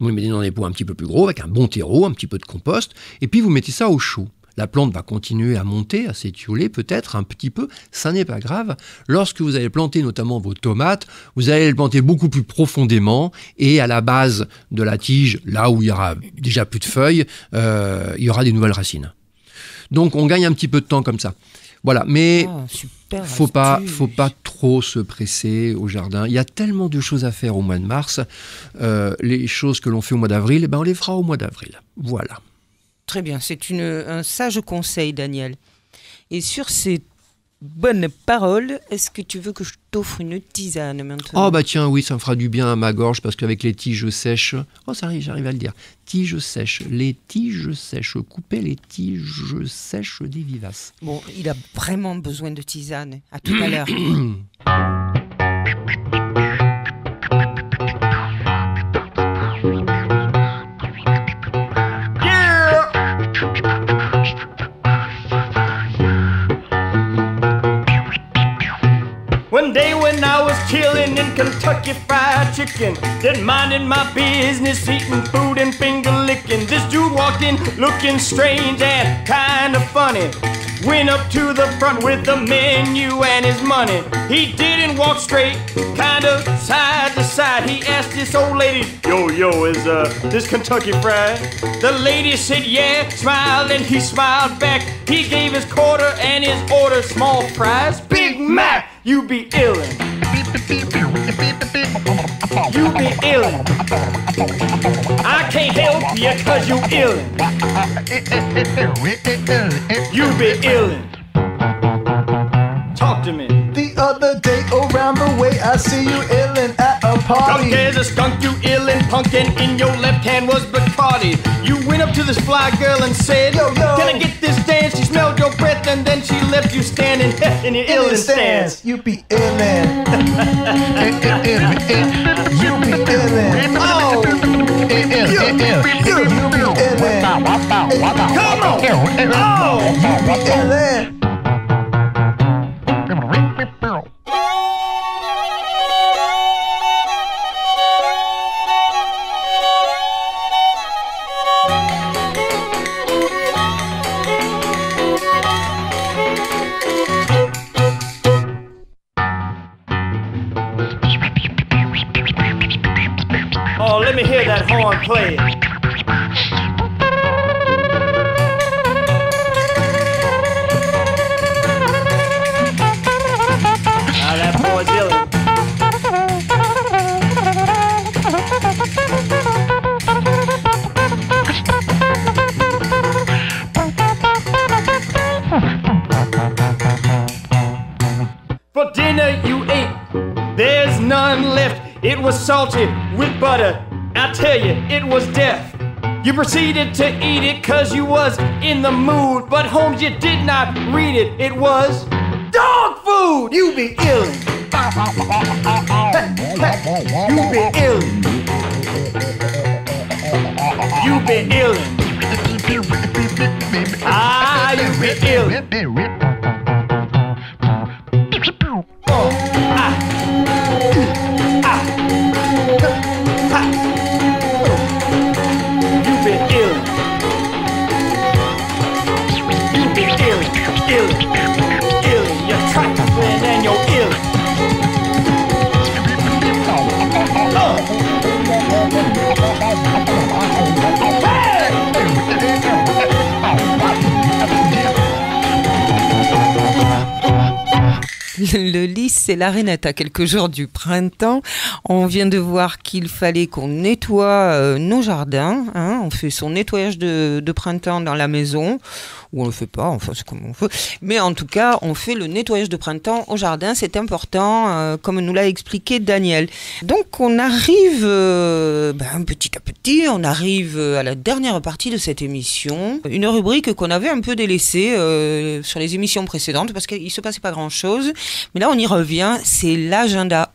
Vous le mettez dans des pots un petit peu plus gros, avec un bon terreau, un petit peu de compost, et puis vous mettez ça au chaud. La plante va continuer à monter, à s'étioler peut-être un petit peu, ça n'est pas grave. Lorsque vous allez planter notamment vos tomates, vous allez les planter beaucoup plus profondément et à la base de la tige, là où il y aura déjà plus de feuilles, il y aura des nouvelles racines. Donc on gagne un petit peu de temps comme ça. Voilà, mais super faut pas trop se presser au jardin. Il y a tellement de choses à faire au mois de mars. Les choses que l'on fait au mois d'avril, on les fera au mois d'avril. Voilà. Très bien, c'est un sage conseil, Daniel. Et sur ces bonnes paroles, est-ce que tu veux que je t'offre une tisane maintenant? Oh bah tiens, oui, ça me fera du bien à ma gorge parce qu'avec les tiges sèches... Oh, ça arrive, j'arrive à le dire. Tiges sèches, les tiges sèches, couper les tiges sèches des vivaces. Bon, il a vraiment besoin de tisane. À tout à l'heure. One day when I was chillin' in Kentucky Fried Chicken, then minding my business, eating food and finger licking, this dude walked in looking strange and kinda funny. Went up to the front with the menu and his money. He didn't walk straight, kinda side to side. He asked this old lady, yo, is this Kentucky Fried? The lady said yeah, smiled and he smiled back. He gave his quarter and his order, small fries, Big Mac. You be illin'. You be illin'. I can't help you cause you illin'. You be illin'. Talk to me. The other day around the way I see you illin' at a party. Drunk as a skunk, you illin' punkin'. In your left hand was Bacardi. You went up to this fly girl and said, Yo, can I get this dance? She smelled your breath and then she left you standing in your illin' stance. You be illin'. You be illin'. Oh, You be illin'. come on. Oh, You be illin'. Oh, let me hear that horn play. Now that boy Dylan. For dinner you ate, there's none left. It was salted with butter. I tell you, it was death. You proceeded to eat it cause you was in the mood. But Holmes, you did not read it. It was dog food. You be illin'. You be illin'. You be illin'. Ah, you be illin'. Oh, ah. You be ill. You be ill. You're trifling and you're ill. Le lys, c'est l'arénette à quelques jours du printemps. On vient de voir qu'il fallait qu'on nettoie nos jardins. Hein. On fait son nettoyage de printemps dans la maison. Ou on le fait pas, enfin c'est comme on veut. Mais en tout cas, on fait le nettoyage de printemps au jardin. C'est important, comme nous l'a expliqué Daniel. Donc on arrive petit à petit, on arrive à la dernière partie de cette émission. Une rubrique qu'on avait un peu délaissée sur les émissions précédentes parce qu'il se passait pas grand-chose. Mais là, on y revient, c'est l'agenda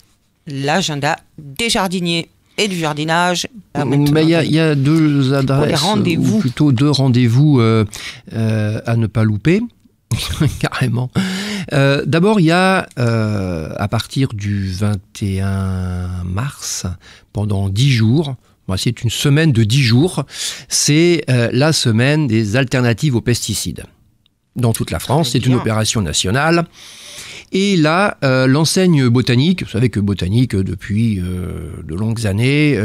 des jardiniers et du jardinage. Il y a deux adresses, ou plutôt deux rendez-vous à ne pas louper, carrément. D'abord, il y a, à partir du 21 mars, pendant 10 jours, C'est une semaine de 10 jours. C'est la semaine des alternatives aux pesticides. Dans toute la France, c'est une opération nationale. Et là, l'enseigne Botanique, vous savez que Botanique, depuis de longues années,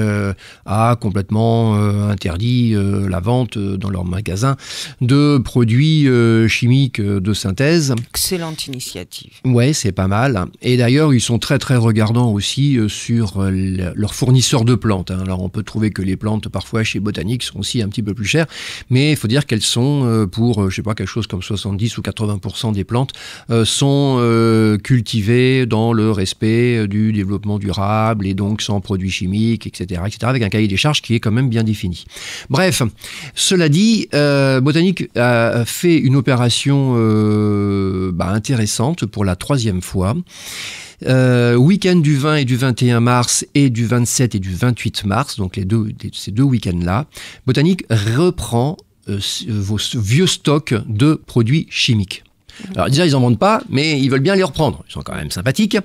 a complètement interdit la vente dans leurs magasins de produits chimiques de synthèse. Excellente initiative. Ouais, c'est pas mal. Et d'ailleurs, ils sont très très regardants aussi sur leurs fournisseurs de plantes. Alors, on peut trouver que les plantes, parfois, chez Botanique, sont aussi un petit peu plus chères, mais il faut dire qu'elles sont, pour, je sais pas, quelque chose comme 70 ou 80% des plantes, sont cultivés dans le respect du développement durable et donc sans produits chimiques, etc., avec un cahier des charges qui est quand même bien défini. Bref, cela dit, Botanique a fait une opération intéressante pour la 3e fois. Week-end du 20 et du 21 mars et du 27 et du 28 mars, donc ces deux week-ends-là, Botanique reprend vos vieux stocks de produits chimiques. Alors déjà, ils n'en vendent pas, mais ils veulent bien les reprendre. Ils sont quand même sympathiques.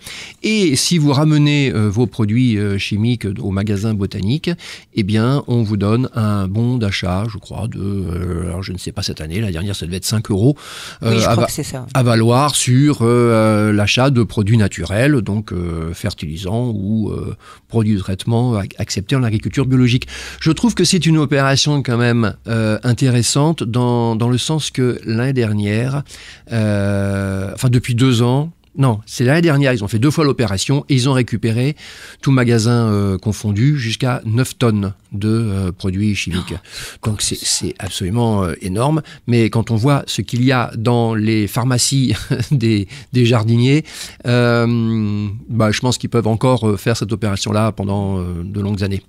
Et si vous ramenez vos produits chimiques au magasin Botanique, eh bien, on vous donne un bon d'achat, je crois, alors je ne sais pas cette année, la dernière, ça devait être 5 €. Oui, je crois que c'est ça. À valoir sur l'achat de produits naturels, donc fertilisants ou produits de traitement acceptés en agriculture biologique. Je trouve que c'est une opération quand même intéressante dans le sens que l'année dernière, depuis 2 ans, non, c'est l'année dernière, ils ont fait 2 fois l'opération et ils ont récupéré, tout magasin confondu, jusqu'à 9 tonnes de produits chimiques. Donc c'est absolument énorme, mais quand on voit ce qu'il y a dans les pharmacies des jardiniers, je pense qu'ils peuvent encore faire cette opération-là pendant de longues années.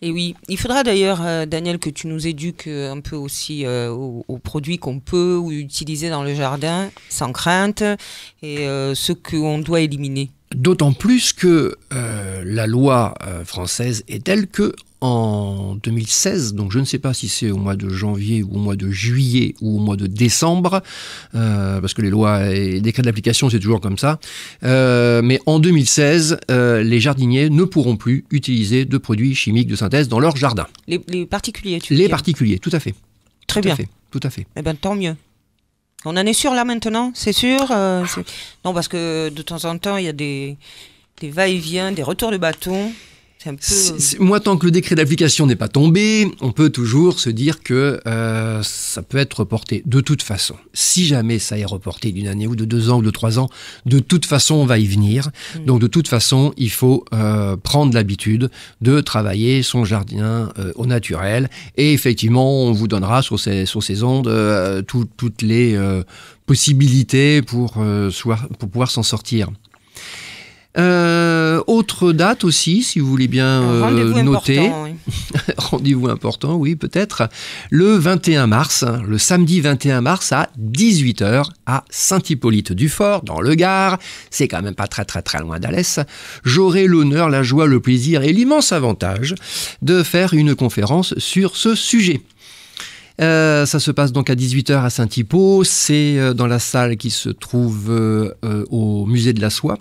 Et oui, il faudra d'ailleurs, Daniel, que tu nous éduques un peu aussi aux produits qu'on peut utiliser dans le jardin sans crainte et ceux qu'on doit éliminer. D'autant plus que la loi française est telle que en 2016, donc je ne sais pas si c'est au mois de janvier ou au mois de juillet ou au mois de décembre, parce que les lois et les décrets d'application c'est toujours comme ça, mais en 2016, les jardiniers ne pourront plus utiliser de produits chimiques de synthèse dans leur jardin. Les particuliers, tu veux Les dire. Particuliers, tout à fait. Très bien. Tout à fait. Eh bien, tant mieux. On en est sûr là maintenant, c'est sûr Non, parce que de temps en temps, il y a des va-et-vient, des retours de bâton. C'est un peu... Moi, tant que le décret d'application n'est pas tombé, on peut toujours se dire que ça peut être reporté. De toute façon, si jamais ça est reporté d'une année ou de 2 ans ou de 3 ans, de toute façon, on va y venir. Donc, de toute façon, il faut prendre l'habitude de travailler son jardin au naturel. Et effectivement, on vous donnera sur ces ondes toutes les possibilités pour pouvoir s'en sortir. Autre date aussi, si vous voulez bien noter. Important, oui. Rendez-vous important, oui, peut-être. Le 21 mars, le samedi 21 mars à 18h à Saint-Hippolyte-du-Fort, dans le Gard. C'est quand même pas très très très loin d'Alès. J'aurai l'honneur, la joie, le plaisir et l'immense avantage de faire une conférence sur ce sujet. Ça se passe donc à 18h à Saint-Hippo. C'est dans la salle qui se trouve au musée de la Soie.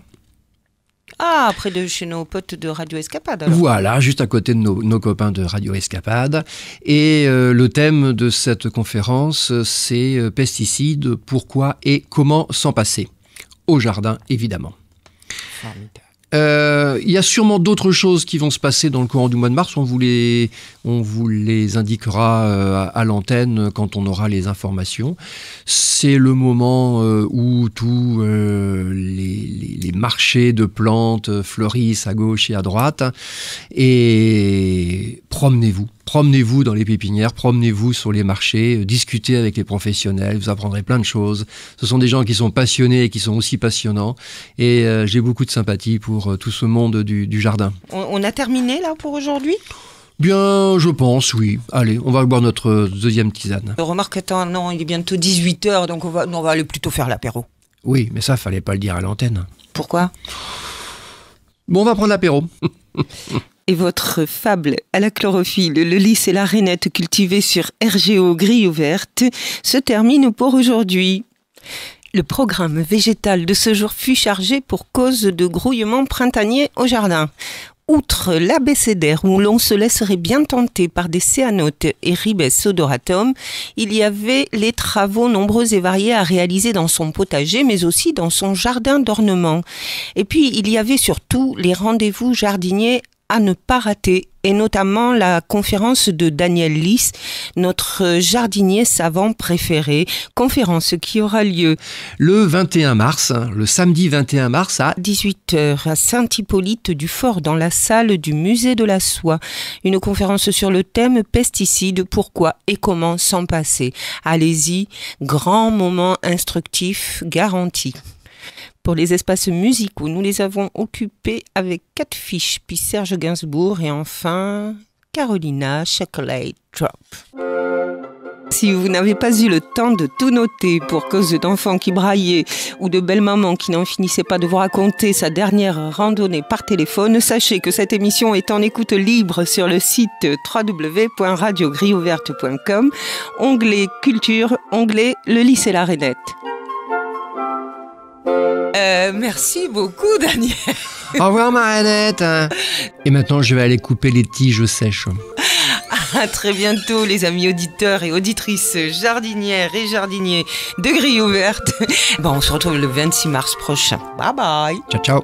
Ah, près de chez nos potes de Radio Escapade. Alors. Voilà, juste à côté de nos copains de Radio Escapade. Et le thème de cette conférence, c'est pesticides, pourquoi et comment s'en passer. Au jardin, évidemment. Formidable. Il y a sûrement d'autres choses qui vont se passer dans le courant du mois de mars. On vous les indiquera à l'antenne quand on aura les informations. C'est le moment où tous les marchés de plantes fleurissent à gauche et à droite. Et promenez-vous dans les pépinières, promenez-vous sur les marchés, discutez avec les professionnels, vous apprendrez plein de choses. Ce sont des gens qui sont passionnés et qui sont aussi passionnants. Et j'ai beaucoup de sympathie pour tout ce monde du jardin. On a terminé là pour aujourd'hui ? Bien, je pense, oui. Allez, on va boire notre deuxième tisane. Remarque, attends, non, il est bientôt 18h, donc on va aller plutôt faire l'apéro. Oui, mais ça, fallait pas le dire à l'antenne. Pourquoi ? Bon, on va prendre l'apéro. Et votre fable à la chlorophylle, le lys et la rainette cultivés sur RGO grille ouverte se termine pour aujourd'hui. Le programme végétal de ce jour fut chargé pour cause de grouillements printaniers au jardin. Outre l'abécédaire où l'on se laisserait bien tenter par des céanotes et ribes odoratum, il y avait les travaux nombreux et variés à réaliser dans son potager, mais aussi dans son jardin d'ornement. Et puis, il y avait surtout les rendez-vous jardiniers à ne pas rater, et notamment la conférence de Daniel Lys, notre jardinier savant préféré, conférence qui aura lieu le 21 mars, le samedi 21 mars à 18h à Saint-Hippolyte-du-Fort dans la salle du musée de la soie. Une conférence sur le thème pesticides, pourquoi et comment s'en passer. Allez-y, grand moment instructif garanti. Pour les espaces musicaux, nous les avons occupés avec 4 fiches, puis Serge Gainsbourg et enfin Carolina Chocolate Drop. Si vous n'avez pas eu le temps de tout noter pour cause d'enfants qui braillaient ou de belle-maman qui n'en finissait pas de vous raconter sa dernière randonnée par téléphone, sachez que cette émission est en écoute libre sur le site www.radiogriouverte.com, onglet culture, onglet le lycée La Rainette. Merci beaucoup, Daniel. Au revoir, Mariannette. Et maintenant, je vais aller couper les tiges sèches. À très bientôt, les amis auditeurs et auditrices jardinières et jardiniers de Grille Ouverte. Bon, on se retrouve le 26 mars prochain. Bye bye. Ciao, ciao.